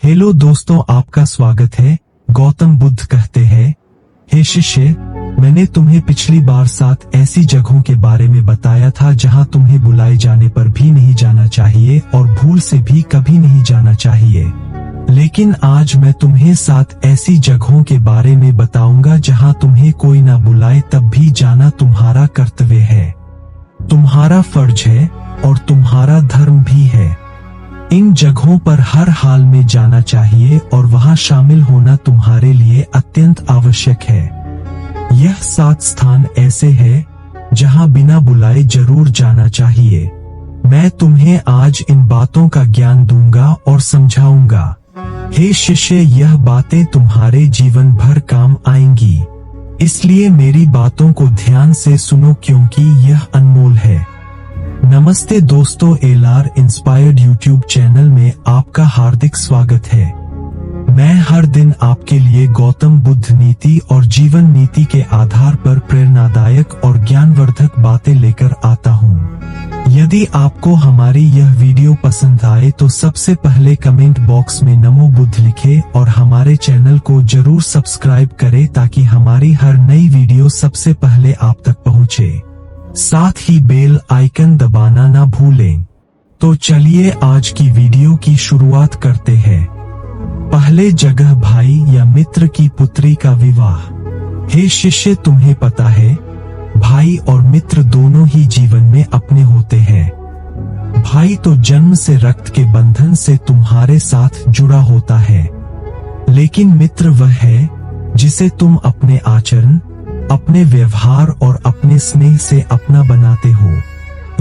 Hello दोस्तों, आपका स्वागत है। गौतम बुद्ध कहते हैं, हे शिष्य, मैंने तुम्हें पिछली बार 7 ऐसी जगहों के बारे में बताया था जहां तुम्हें बुलाए जाने पर भी नहीं जाना चाहिए और भूल से भी कभी नहीं जाना चाहिए। लेकिन आज मैं तुम्हें 7 ऐसी जगहों के बारे में बताऊंगा जहां तुम्हें कोई ना बुलाए तब भी जाना तुम्हारा कर्तव्य है, तुम्हारा फर्ज है और तुम्हारा धर्म भी है। इन जगहों पर हर हाल में जाना चाहिए और वहां शामिल होना तुम्हारे लिए अत्यंत आवश्यक है। यह 7 स्थान ऐसे हैं जहां बिना बुलाए जरूर जाना चाहिए। मैं तुम्हें आज इन बातों का ज्ञान दूंगा और समझाऊंगा। हे शिष्य, यह बातें तुम्हारे जीवन भर काम आएंगी, इसलिए मेरी बातों को ध्यान से सुनो क्योंकि यह अनमोल है। नमस्ते दोस्तों, एलआर इंस्पायर्ड यूट्यूब चैनल में आपका हार्दिक स्वागत है। मैं हर दिन आपके लिए गौतम बुद्ध नीति और जीवन नीति के आधार पर प्रेरणादायक और ज्ञानवर्धक बातें लेकर आता हूं। यदि आपको हमारी यह वीडियो पसंद आए तो सबसे पहले कमेंट बॉक्स में नमो बुद्ध लिखें और हमारे चैनल को जरूर सब्सक्राइब करें ताकि हमारी हर नई वीडियो सबसे पहले आप तक पहुंचे। साथ ही बेल आइकन दबाना ना भूलें। तो चलिए आज की वीडियो की शुरुआत करते हैं। पहले जगह, भाई या मित्र की पुत्री का विवाह। हे शिष्य, तुम्हें पता है भाई और मित्र दोनों ही जीवन में अपने होते हैं। भाई तो जन्म से रक्त के बंधन से तुम्हारे साथ जुड़ा होता है, लेकिन मित्र वह है जिसे तुम अपने आचरण, अपने व्यवहार और अपने स्नेह से अपना बनाते हो।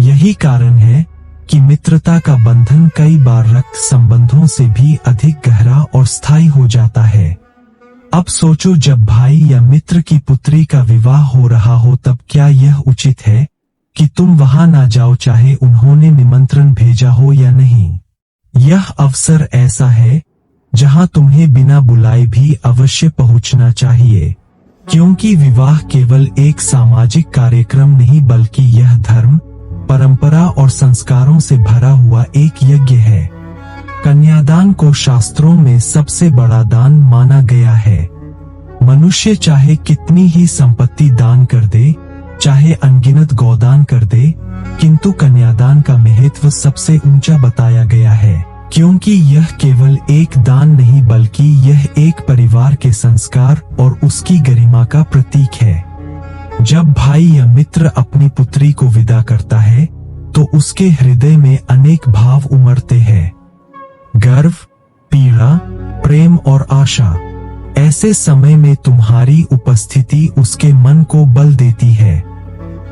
यही कारण है कि मित्रता का बंधन कई बार रक्त संबंधों से भी अधिक गहरा और स्थायी हो जाता है। अब सोचो, जब भाई या मित्र की पुत्री का विवाह हो रहा हो तब क्या यह उचित है कि तुम वहां ना जाओ चाहे उन्होंने निमंत्रण भेजा हो या नहीं? यह अवसर ऐसा है जहां तुम्हें बिना बुलाए भी अवश्य पहुंचना चाहिए, क्योंकि विवाह केवल एक सामाजिक कार्यक्रम नहीं बल्कि यह धर्म, परंपरा और संस्कारों से भरा हुआ एक यज्ञ है। कन्यादान को शास्त्रों में सबसे बड़ा दान माना गया है। मनुष्य चाहे कितनी ही संपत्ति दान कर दे, चाहे अनगिनत गोदान कर दे, किंतु कन्यादान का महत्व सबसे ऊंचा बताया गया है, क्योंकि यह केवल एक दान नहीं बल्कि यह एक परिवार के संस्कार और उसकी गरिमा का प्रतीक है। जब भाई या मित्र अपनी पुत्री को विदा करता है तो उसके हृदय में अनेक भाव उमड़ते हैं, गर्व, पीड़ा, प्रेम और आशा। ऐसे समय में तुम्हारी उपस्थिति उसके मन को बल देती है।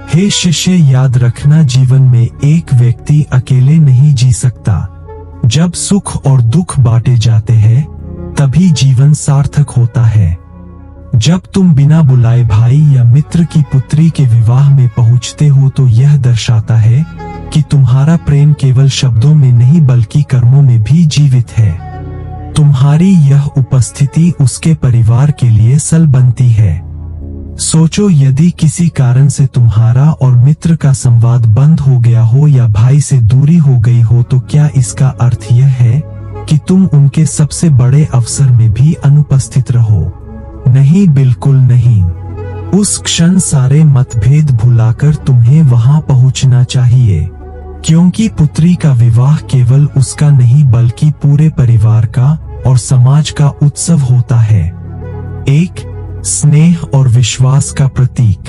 हे शिष्य, याद रखना, जीवन में एक व्यक्ति अकेले नहीं जी सकता। जब सुख और दुख बांटे जाते हैं तभी जीवन सार्थक होता है। जब तुम बिना बुलाए भाई या मित्र की पुत्री के विवाह में पहुंचते हो तो यह दर्शाता है कि तुम्हारा प्रेम केवल शब्दों में नहीं बल्कि कर्मों में भी जीवित है। तुम्हारी यह उपस्थिति उसके परिवार के लिए सल बनती है। सोचो, यदि किसी कारण से तुम्हारा और मित्र का संवाद बंद हो गया हो या भाई से दूरी हो गई हो तो क्या इसका अर्थ यह है कि तुम उनके सबसे बड़े अवसर में भी अनुपस्थित रहो? नहीं, बिल्कुल नहीं। उस क्षण सारे मतभेद भुलाकर तुम्हें वहां पहुंचना चाहिए, क्योंकि पुत्री का विवाह केवल उसका नहीं बल्कि पूरे परिवार का और समाज का उत्सव होता है, एक स्नेह और विश्वास का प्रतीक।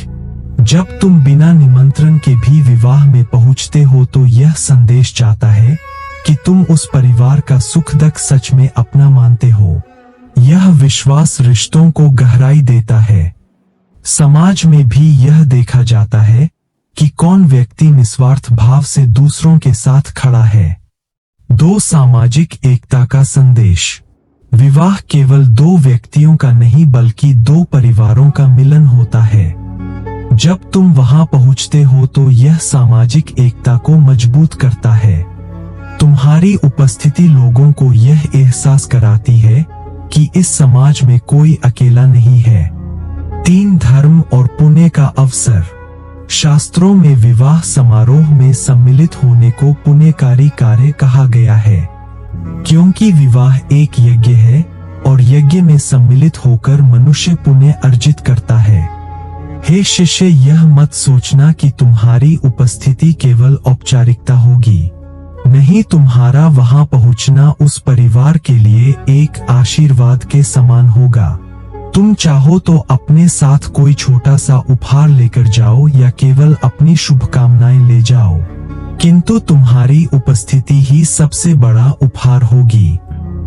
जब तुम बिना निमंत्रण के भी विवाह में पहुंचते हो तो यह संदेश जाता है कि तुम उस परिवार का सुख दुख सच में अपना मानते हो। यह विश्वास रिश्तों को गहराई देता है। समाज में भी यह देखा जाता है कि कौन व्यक्ति निस्वार्थ भाव से दूसरों के साथ खड़ा है। 2 सामाजिक एकता का संदेश। विवाह केवल 2 व्यक्तियों का नहीं बल्कि 2 परिवारों का मिलन होता है। जब तुम वहां पहुंचते हो तो यह सामाजिक एकता को मजबूत करता है। तुम्हारी उपस्थिति लोगों को यह एहसास कराती है कि इस समाज में कोई अकेला नहीं है। 3 धर्म और पुण्य का अवसर। शास्त्रों में विवाह समारोह में सम्मिलित होने को पुण्यकारी कार्य कहा गया है। क्योंकि विवाह एक यज्ञ है और यज्ञ में सम्मिलित होकर मनुष्य पुण्य अर्जित करता है। हे शिष्य, यह मत सोचना कि तुम्हारी उपस्थिति केवल औपचारिकता होगी। नहीं, तुम्हारा वहां पहुंचना उस परिवार के लिए एक आशीर्वाद के समान होगा। तुम चाहो तो अपने साथ कोई छोटा सा उपहार लेकर जाओ या केवल अपनी शुभकामनाएं ले जाओ, किंतु तुम्हारी उपस्थिति ही सबसे बड़ा उपहार होगी।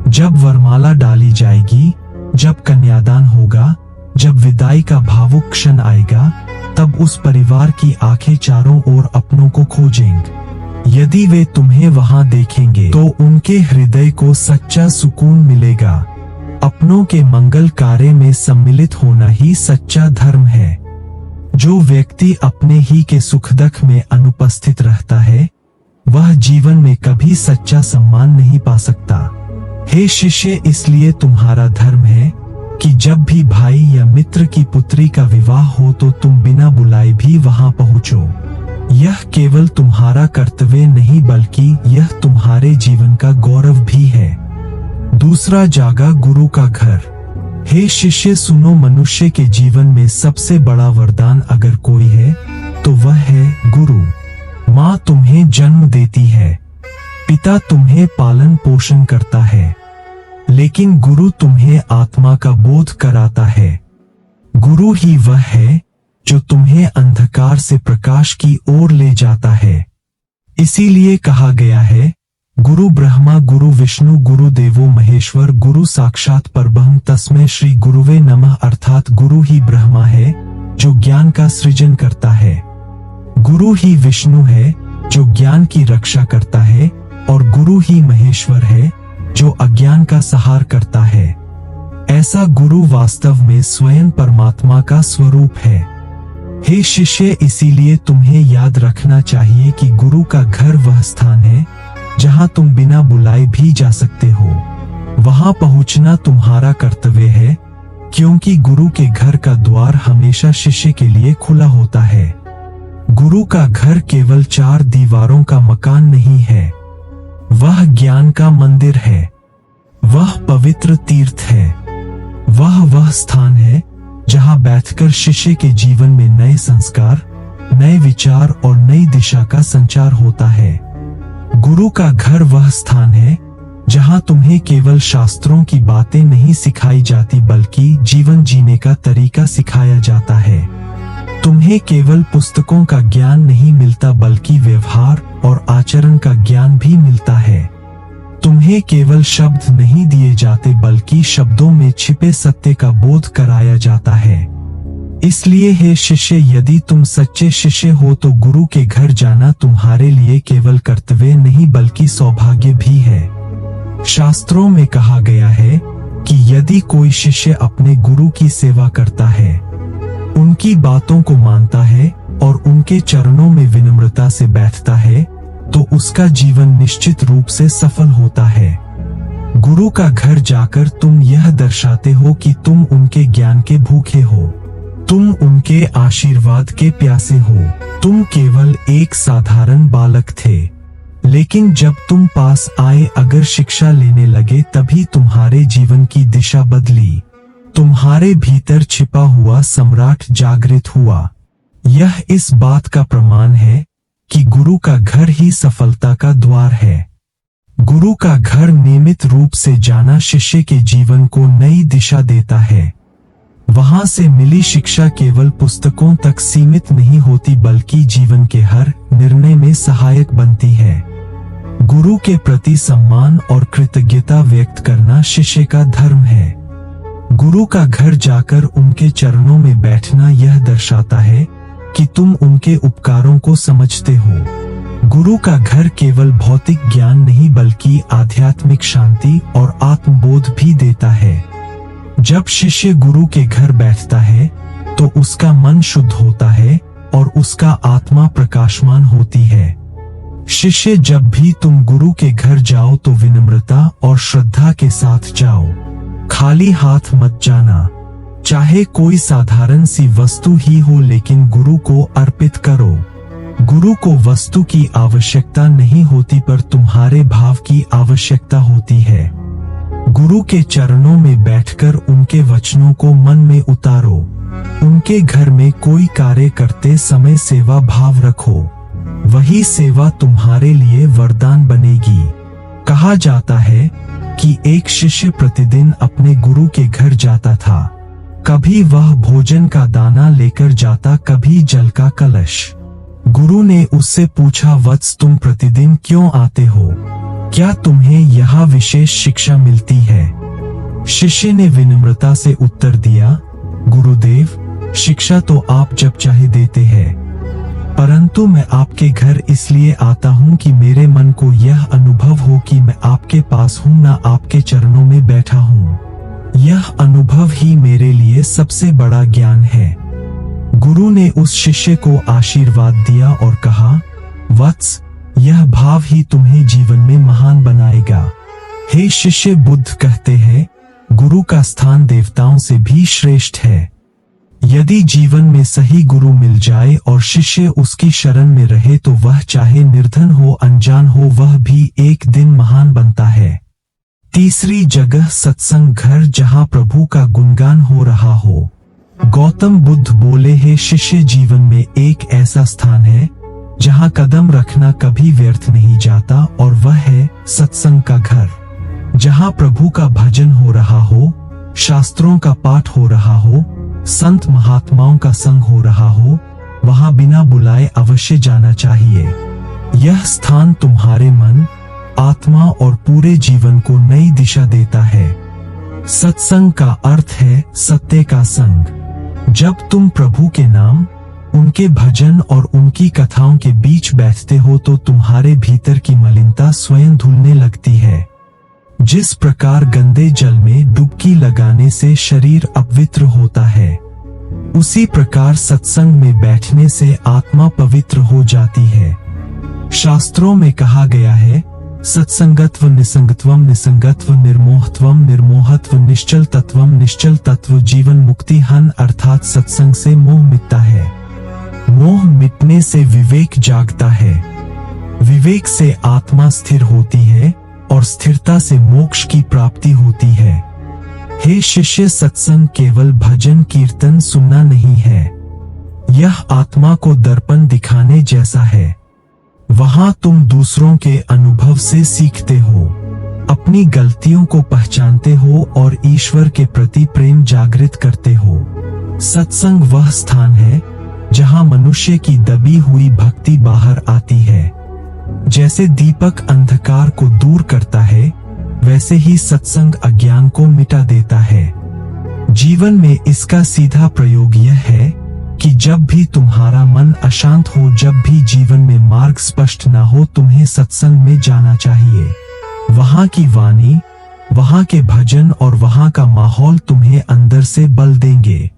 जब वरमाला डाली जाएगी, जब कन्यादान होगा, जब विदाई का भावुक क्षण आएगा, तब उस परिवार की आंखें चारों ओर अपनों को खोजेंगी। यदि वे तुम्हें वहां देखेंगे तो उनके हृदय को सच्चा सुकून मिलेगा। अपनों के मंगल कार्य में सम्मिलित होना ही सच्चा धर्म है। जो व्यक्ति अपने ही के सुख दुख में अनुपस्थित रहता है, वह जीवन में कभी सच्चा सम्मान नहीं पा सकता। हे शिष्य, इसलिए तुम्हारा धर्म है कि जब भी भाई या मित्र की पुत्री का विवाह हो तो तुम बिना बुलाए भी वहां पहुंचो। यह केवल तुम्हारा कर्तव्य नहीं बल्कि यह तुम्हारे जीवन का गौरव भी है। दूसरा जागा गुरु का घर। हे शिष्य, सुनो, मनुष्य के जीवन में सबसे बड़ा वरदान अगर कोई है तो वह है गुरु। माँ तुम्हें जन्म देती है, पिता तुम्हें पालन पोषण करता है, लेकिन गुरु तुम्हें आत्मा का बोध कराता है। गुरु ही वह है जो तुम्हें अंधकार से प्रकाश की ओर ले जाता है। इसीलिए कहा गया है, गुरु ब्रह्मा गुरु विष्णु गुरु देवो महेश्वर गुरु साक्षात परब्रह्म तस्मै श्री गुरुवे नमः। अर्थात गुरु ही ब्रह्मा है जो ज्ञान का सृजन करता है, गुरु ही विष्णु है जो ज्ञान की रक्षा करता है, और गुरु ही महेश्वर है जो अज्ञान का संहार करता है। ऐसा गुरु वास्तव में स्वयं परमात्मा का स्वरूप है। हे शिष्य, इसीलिए तुम्हें याद रखना चाहिए कि गुरु का घर वह स्थान है जहां तुम बिना बुलाए भी जा सकते हो। वहां पहुंचना तुम्हारा कर्तव्य है, क्योंकि गुरु के घर का द्वार हमेशा शिष्य के लिए खुला होता है। गुरु का घर केवल 4 दीवारों का मकान नहीं है, वह ज्ञान का मंदिर है, वह पवित्र तीर्थ है, वह स्थान है जहां बैठकर शिष्य के जीवन में नए संस्कार, नए विचार और नई दिशा का संचार होता है। गुरु का घर वह स्थान है जहां तुम्हें केवल शास्त्रों की बातें नहीं सिखाई जाती बल्कि जीवन जीने का तरीका सिखाया जाता है। तुम्हें केवल पुस्तकों का ज्ञान नहीं मिलता बल्कि व्यवहार और आचरण का ज्ञान भी मिलता है। तुम्हें केवल शब्द नहीं दिए जाते बल्कि शब्दों में छिपे सत्य का बोध कराया जाता है। इसलिए हे शिष्य, यदि तुम सच्चे शिष्य हो तो गुरु के घर जाना तुम्हारे लिए केवल कर्तव्य नहीं बल्कि सौभाग्य भी है। शास्त्रों में कहा गया है कि यदि कोई शिष्य अपने गुरु की सेवा करता है, उनकी बातों को मानता है और उनके चरणों में विनम्रता से बैठता है, तो उसका जीवन निश्चित रूप से सफल होता है। गुरु का घर जाकर तुम यह दर्शाते हो कि तुम उनके ज्ञान के भूखे हो, तुम उनके आशीर्वाद के प्यासे हो। तुम केवल एक साधारण बालक थे, लेकिन जब तुम पास आए, अगर शिक्षा लेने लगे, तभी तुम्हारे जीवन की दिशा बदली। तुम्हारे भीतर छिपा हुआ सम्राट जागृत हुआ। यह इस बात का प्रमाण है कि गुरु का घर ही सफलता का द्वार है। गुरु का घर नियमित रूप से जाना शिष्य के जीवन को नई दिशा देता है। वहां से मिली शिक्षा केवल पुस्तकों तक सीमित नहीं होती बल्कि जीवन के हर निर्णय में सहायक बनती है। गुरु के प्रति सम्मान और कृतज्ञता व्यक्त करना शिष्य का धर्म है। गुरु का घर जाकर उनके चरणों में बैठना यह दर्शाता है कि तुम उनके उपकारों को समझते हो। गुरु का घर केवल भौतिक ज्ञान नहीं बल्कि आध्यात्मिक शांति और आत्मबोध भी देता है। जब शिष्य गुरु के घर बैठता है तो उसका मन शुद्ध होता है और उसका आत्मा प्रकाशमान होती है। शिष्य, जब भी तुम गुरु के घर जाओ तो विनम्रता और श्रद्धा के साथ जाओ। खाली हाथ मत जाना। चाहे कोई साधारण सी वस्तु ही हो, लेकिन गुरु को अर्पित करो। गुरु को वस्तु की आवश्यकता नहीं होती पर तुम्हारे भाव की आवश्यकता होती है। गुरु के चरणों में बैठकर उनके वचनों को मन में उतारो। उनके घर में कोई कार्य करते समय सेवा भाव रखो। वही सेवा तुम्हारे लिए वरदान बनेगी। कहा जाता है कि एक शिष्य प्रतिदिन अपने गुरु के घर जाता था। कभी वह भोजन का दाना लेकर जाता, कभी जल का कलश। गुरु ने उससे पूछा, वत्स तुम प्रतिदिन क्यों आते हो? क्या तुम्हें यह विशेष शिक्षा मिलती है? शिष्य ने विनम्रता से उत्तर दिया, गुरुदेव, शिक्षा तो आप जब चाहे देते हैं, परंतु मैं आपके घर इसलिए आता हूँ कि मेरे मन को यह अनुभव हो कि मैं आपके पास हूँ, ना आपके चरणों में बैठा हूँ। यह अनुभव ही मेरे लिए सबसे बड़ा ज्ञान है। गुरु ने उस शिष्य को आशीर्वाद दिया और कहा, वत्स, यह भाव ही तुम्हें जीवन में महान बनाएगा। हे शिष्य, बुद्ध कहते हैं, गुरु का स्थान देवताओं से भी श्रेष्ठ है। यदि जीवन में सही गुरु मिल जाए और शिष्य उसकी शरण में रहे तो वह चाहे निर्धन हो, अनजान हो, वह भी एक दिन महान बनता है। तीसरी जगह सत्संग घर, जहां प्रभु का गुणगान हो रहा हो। गौतम बुद्ध बोले, हे शिष्य, जीवन में एक ऐसा स्थान है जहां कदम रखना कभी व्यर्थ नहीं जाता, और वह है सत्संग का घर। जहां प्रभु का भजन हो रहा हो, शास्त्रों का पाठ हो रहा हो, संत महात्माओं का संग हो रहा हो, वहां बिना बुलाए अवश्य जाना चाहिए। यह स्थान तुम्हारे मन, आत्मा और पूरे जीवन को नई दिशा देता है। सत्संग का अर्थ है सत्य का संग। जब तुम प्रभु के नाम, उनके भजन और उनकी कथाओं के बीच बैठते हो तो तुम्हारे भीतर की मलिनता स्वयं धुलने लगती है। जिस प्रकार गंदे जल में डुबकी लगाने से शरीर अपवित्र होता है, उसी प्रकार सत्संग में बैठने से आत्मा पवित्र हो जाती है। शास्त्रों में कहा गया है, सत्संगत्व निसंगत्वम, निसंगत्व निर्मोहत्वम, निर्मोहत्व निश्चल तत्वम, निश्चल तत्व जीवन मुक्ति हन, अर्थात सत्संग से मोह मिटता है। मोह मिटने से विवेक जागता है। विवेक से आत्मा स्थिर होती है और स्थिरता से मोक्ष की प्राप्ति होती है। हे शिष्य, सत्संग केवल भजन कीर्तन सुनना नहीं है। यह आत्मा को दर्पण दिखाने जैसा है। वहां तुम दूसरों के अनुभव से सीखते हो, अपनी गलतियों को पहचानते हो और ईश्वर के प्रति प्रेम जागृत करते हो। सत्संग वह स्थान है जहां मनुष्य की दबी हुई भक्ति बाहर आती है। जैसे दीपक अंधकार को दूर करता है, वैसे ही सत्संग अज्ञान को मिटा देता है। जीवन में इसका सीधा प्रयोग यह है कि जब भी तुम्हारा मन अशांत हो, जब भी जीवन में मार्ग स्पष्ट ना हो, तुम्हें सत्संग में जाना चाहिए। वहां की वाणी, वहां के भजन और वहां का माहौल तुम्हें अंदर से बल देंगे।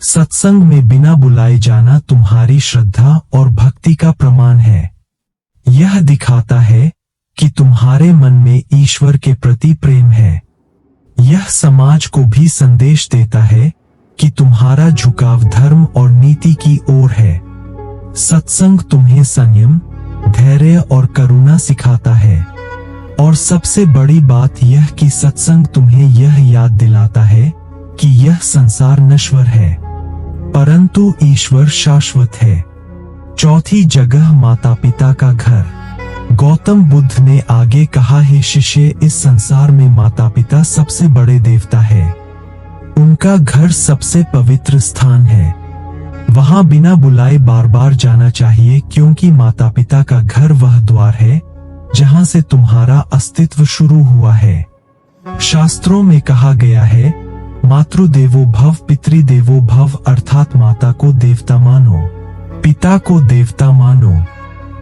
सत्संग में बिना बुलाए जाना तुम्हारी श्रद्धा और भक्ति का प्रमाण है। यह दिखाता है कि तुम्हारे मन में ईश्वर के प्रति प्रेम है। यह समाज को भी संदेश देता है कि तुम्हारा झुकाव धर्म और नीति की ओर है। सत्संग तुम्हें संयम, धैर्य और करुणा सिखाता है। और सबसे बड़ी बात यह कि सत्संग तुम्हें यह याद दिलाता है कि यह संसार नश्वर है, परंतु ईश्वर शाश्वत है। चौथी जगह, माता पिता का घर। गौतम बुद्ध ने आगे कहा, हे शिष्य, इस संसार में माता पिता सबसे बड़े देवता है। उनका घर सबसे पवित्र स्थान है। वहां बिना बुलाए बार बार जाना चाहिए, क्योंकि माता पिता का घर वह द्वार है जहां से तुम्हारा अस्तित्व शुरू हुआ है। शास्त्रों में कहा गया है, मातृदेवो भव पितृदेवो भव, अर्थात माता को देवता मानो, पिता को देवता मानो।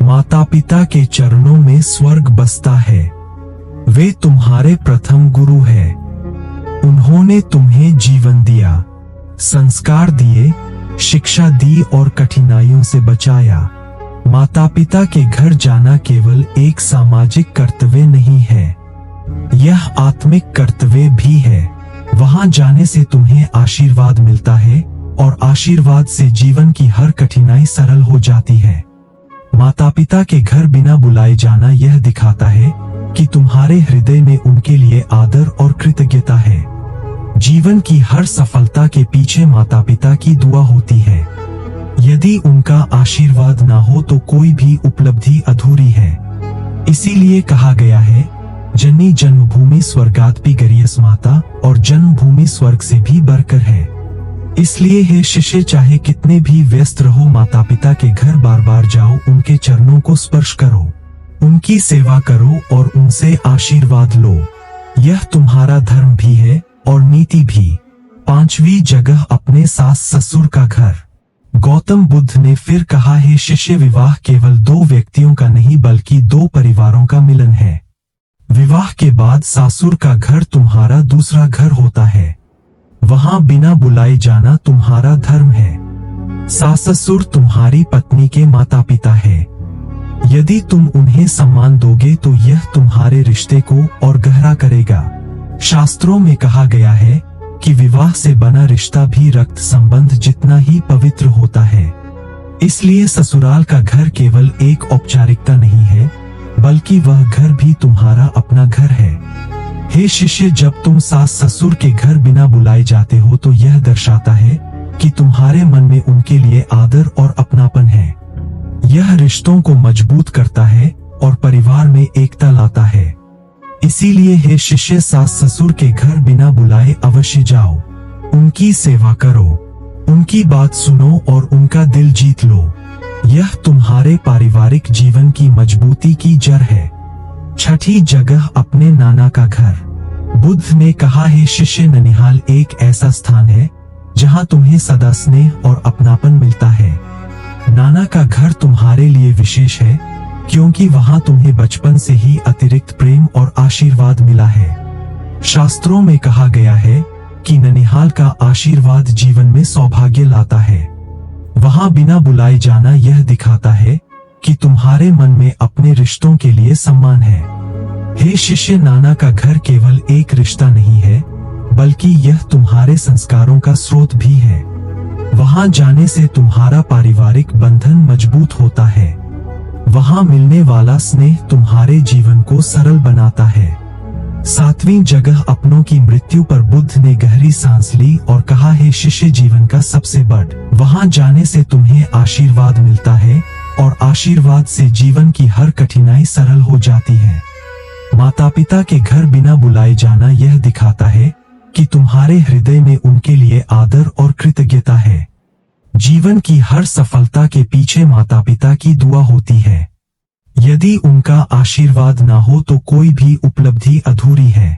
माता पिता के चरणों में स्वर्ग बसता है। वे तुम्हारे प्रथम गुरु है। उन्होंने तुम्हें जीवन दिया, संस्कार दिए, शिक्षा दी और कठिनाइयों से बचाया। माता पिता के घर जाना केवल एक सामाजिक कर्तव्य नहीं है, यह आत्मिक कर्तव्य भी है। वहां जाने से तुम्हें आशीर्वाद मिलता है और आशीर्वाद से जीवन की हर कठिनाई सरल हो जाती है। माता पिता के घर बिना बुलाए जाना यह दिखाता है कि तुम्हारे हृदय में उनके लिए आदर और कृतज्ञता है। जीवन की हर सफलता के पीछे माता पिता की दुआ होती है। यदि उनका आशीर्वाद ना हो तो कोई भी उपलब्धि अधूरी है। इसीलिए कहा गया है, जननी जन्मभूमि स्वर्गादपि गरियस माता, और जन्मभूमि स्वर्ग से भी बढ़कर है। इसलिए हे शिष्य, चाहे कितने भी व्यस्त रहो, माता पिता के घर बार बार जाओ, उनके चरणों को स्पर्श करो, उनकी सेवा करो और उनसे आशीर्वाद लो। यह तुम्हारा धर्म भी है और नीति भी। 5वीं जगह, अपने सास ससुर का घर। गौतम बुद्ध ने फिर कहा, हे शिष्य, विवाह केवल 2 व्यक्तियों का नहीं बल्कि 2 परिवारों का मिलन है। विवाह के बाद सासुर का घर तुम्हारा दूसरा घर होता है। वहां बिना बुलाए जाना तुम्हारा धर्म है। सास ससुर तुम्हारी पत्नी के माता पिता है। यदि तुम उन्हें सम्मान दोगे तो यह तुम्हारे रिश्ते को और गहरा करेगा। शास्त्रों में कहा गया है कि विवाह से बना रिश्ता भी रक्त संबंध जितना ही पवित्र होता है। इसलिए ससुराल का घर केवल एक औपचारिकता नहीं है, बल्कि वह घर भी तुम्हारा अपना घर है। हे शिष्य, जब तुम सास ससुर के घर बिना बुलाए जाते हो तो यह दर्शाता है कि तुम्हारे मन में उनके लिए आदर और अपनापन है। यह रिश्तों को मजबूत करता है और परिवार में एकता लाता है। इसीलिए हे शिष्य, सास ससुर के घर बिना बुलाए अवश्य जाओ, उनकी सेवा करो, उनकी बात सुनो और उनका दिल जीत लो। यह तुम्हारे पारिवारिक जीवन की मजबूती की जड़ है। 6ठी जगह, अपने नाना का घर। बुद्ध ने कहा, हे शिष्य, ननिहाल एक ऐसा स्थान है जहां तुम्हें सदा स्नेह और अपनापन मिलता है। नाना का घर तुम्हारे लिए विशेष है क्योंकि वहां तुम्हें बचपन से ही अतिरिक्त प्रेम और आशीर्वाद मिला है। शास्त्रों में कहा गया है कि ननिहाल का आशीर्वाद जीवन में सौभाग्य लाता है। वहां बिना बुलाए जाना यह दिखाता है कि तुम्हारे मन में अपने रिश्तों के लिए सम्मान है। हे शिष्य, नाना का घर केवल एक रिश्ता नहीं है, बल्कि यह तुम्हारे संस्कारों का स्रोत भी है। वहां जाने से तुम्हारा पारिवारिक बंधन मजबूत होता है। वहां मिलने वाला स्नेह तुम्हारे जीवन को सरल बनाता है। 7वीं जगह, अपनों की मृत्यु पर बुद्ध ने गहरी सांस ली और कहा, हे शिष्य, जीवन का सबसे बड़ वहां जाने से तुम्हें आशीर्वाद मिलता है और आशीर्वाद से जीवन की हर कठिनाई सरल हो जाती है। माता पिता के घर बिना बुलाए जाना यह दिखाता है कि तुम्हारे हृदय में उनके लिए आदर और कृतज्ञता है। जीवन की हर सफलता के पीछे माता पिता की दुआ होती है। यदि उनका आशीर्वाद ना हो तो कोई भी उपलब्धि अधूरी है।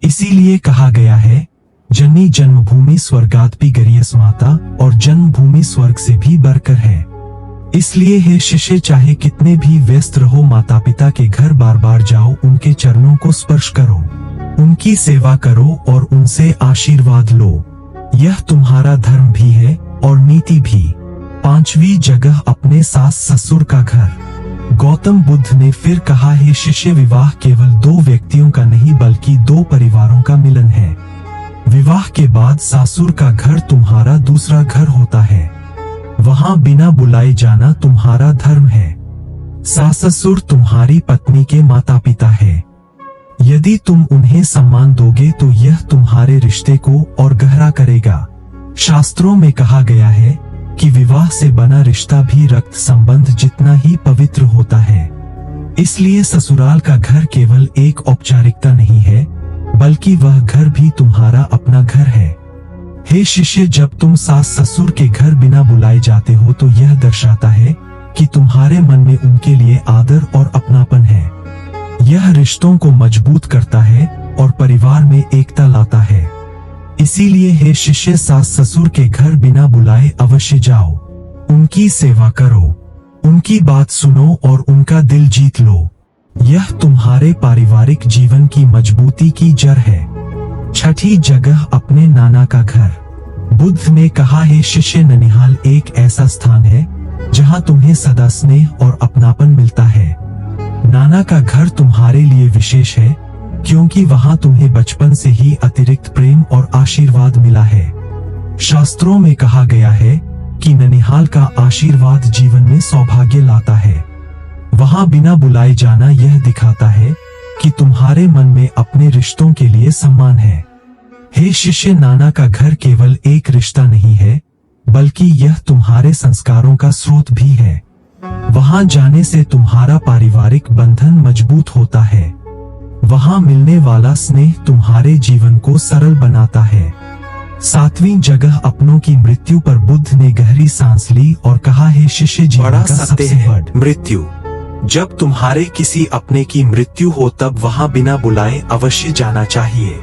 इसीलिए कहा गया है, जननी जन्मभूमि स्वर्गादपि गरियस माता, और जन्मभूमि स्वर्ग से भी बढ़कर है। इसलिए हे शिष्य, चाहे कितने भी व्यस्त रहो, माता पिता के घर बार बार जाओ, उनके चरणों को स्पर्श करो, उनकी सेवा करो और उनसे आशीर्वाद लो। यह तुम्हारा धर्म भी है और नीति भी। 5वीं जगह, अपने सास ससुर का घर। गौतम बुद्ध ने फिर कहा, हे शिष्य, विवाह केवल 2 व्यक्तियों का नहीं बल्कि 2 परिवारों का मिलन है। विवाह के बाद सासुर का घर तुम्हारा दूसरा घर होता है। वहां बिना बुलाए जाना तुम्हारा धर्म है। सास ससुर तुम्हारी पत्नी के माता पिता है। यदि तुम उन्हें सम्मान दोगे तो यह तुम्हारे रिश्ते को और गहरा करेगा। शास्त्रों में कहा गया है कि विवाह से बना रिश्ता भी रक्त संबंध जितना ही पवित्र होता है। इसलिए ससुराल का घर केवल एक औपचारिकता नहीं है, बल्कि वह घर भी तुम्हारा अपना घर है। हे शिष्य, जब तुम सास ससुर के घर बिना बुलाए जाते हो तो यह दर्शाता है कि तुम्हारे मन में उनके लिए आदर और अपनापन है। यह रिश्तों को मजबूत करता है और परिवार में एकता लाता है। इसीलिए हे शिष्य, सास ससुर के घर बिना बुलाए अवश्य जाओ, उनकी सेवा करो, उनकी बात सुनो और उनका दिल जीत लो। यह तुम्हारे पारिवारिक जीवन की मजबूती की जड़ है। 6ठी जगह, अपने नाना का घर। बुद्ध ने कहा, हे शिष्य, ननिहाल एक ऐसा स्थान है जहां तुम्हें सदा स्नेह और अपनापन मिलता है। नाना का घर तुम्हारे लिए विशेष है क्योंकि वहां तुम्हें बचपन से ही अतिरिक्त प्रेम और आशीर्वाद मिला है। शास्त्रों में कहा गया है कि ननिहाल का आशीर्वाद जीवन में सौभाग्य लाता है। वहां बिना बुलाए जाना यह दिखाता है कि तुम्हारे मन में अपने रिश्तों के लिए सम्मान है। हे शिष्य, नाना का घर केवल एक रिश्ता नहीं है, बल्कि यह तुम्हारे संस्कारों का स्रोत भी है। वहां जाने से तुम्हारा पारिवारिक बंधन मजबूत होता है। वहां मिलने वाला स्नेह तुम्हारे जीवन को सरल बनाता है। 7वीं जगह, अपनों की मृत्यु पर बुद्ध ने गहरी सांस ली और कहा, हे शिष्य, जीवन बड़ा का सत्य सबसे है बड़ा मृत्यु। जब तुम्हारे किसी अपने की मृत्यु हो तब वहां बिना बुलाए अवश्य जाना चाहिए।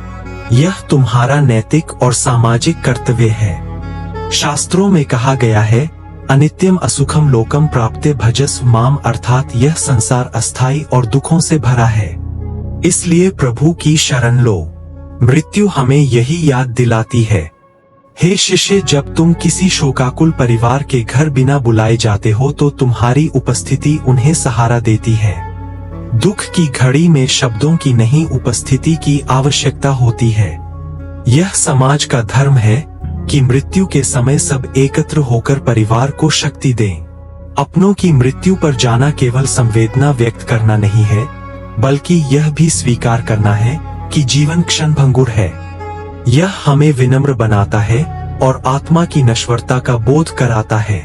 यह तुम्हारा नैतिक और सामाजिक कर्तव्य है। शास्त्रों में कहा गया है, अनित्यम असुखम लोकम प्राप्ते भजस माम, अर्थात यह संसार अस्थाई और दुखों से भरा है, इसलिए प्रभु की शरण लो। मृत्यु हमें यही याद दिलाती है। हे शिष्य, जब तुम किसी शोकाकुल परिवार के घर बिना बुलाए जाते हो तो तुम्हारी उपस्थिति उन्हें सहारा देती है। दुख की घड़ी में शब्दों की नहीं, उपस्थिति की आवश्यकता होती है। यह समाज का धर्म है कि मृत्यु के समय सब एकत्र होकर परिवार को शक्ति दें। अपनों की मृत्यु पर जाना केवल संवेदना व्यक्त करना नहीं है, बल्कि यह भी स्वीकार करना है कि जीवन क्षणभंगुर है। यह हमें विनम्र बनाता है और आत्मा की नश्वरता का बोध कराता है।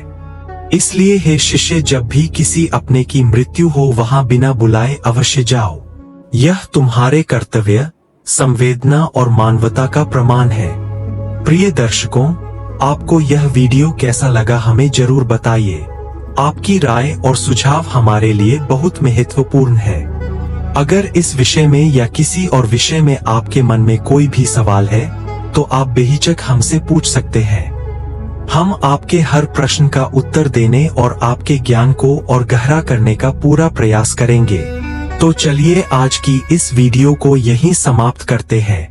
इसलिए हे शिष्य, जब भी किसी अपने की मृत्यु हो वहां बिना बुलाए अवश्य जाओ। यह तुम्हारे कर्तव्य, संवेदना और मानवता का प्रमाण है। प्रिय दर्शकों, आपको यह वीडियो कैसा लगा हमें जरूर बताइए। आपकी राय और सुझाव हमारे लिए बहुत महत्वपूर्ण है। अगर इस विषय में या किसी और विषय में आपके मन में कोई भी सवाल है तो आप बेहिचक हमसे पूछ सकते हैं। हम आपके हर प्रश्न का उत्तर देने और आपके ज्ञान को और गहरा करने का पूरा प्रयास करेंगे। तो चलिए आज की इस वीडियो को यहीं समाप्त करते हैं।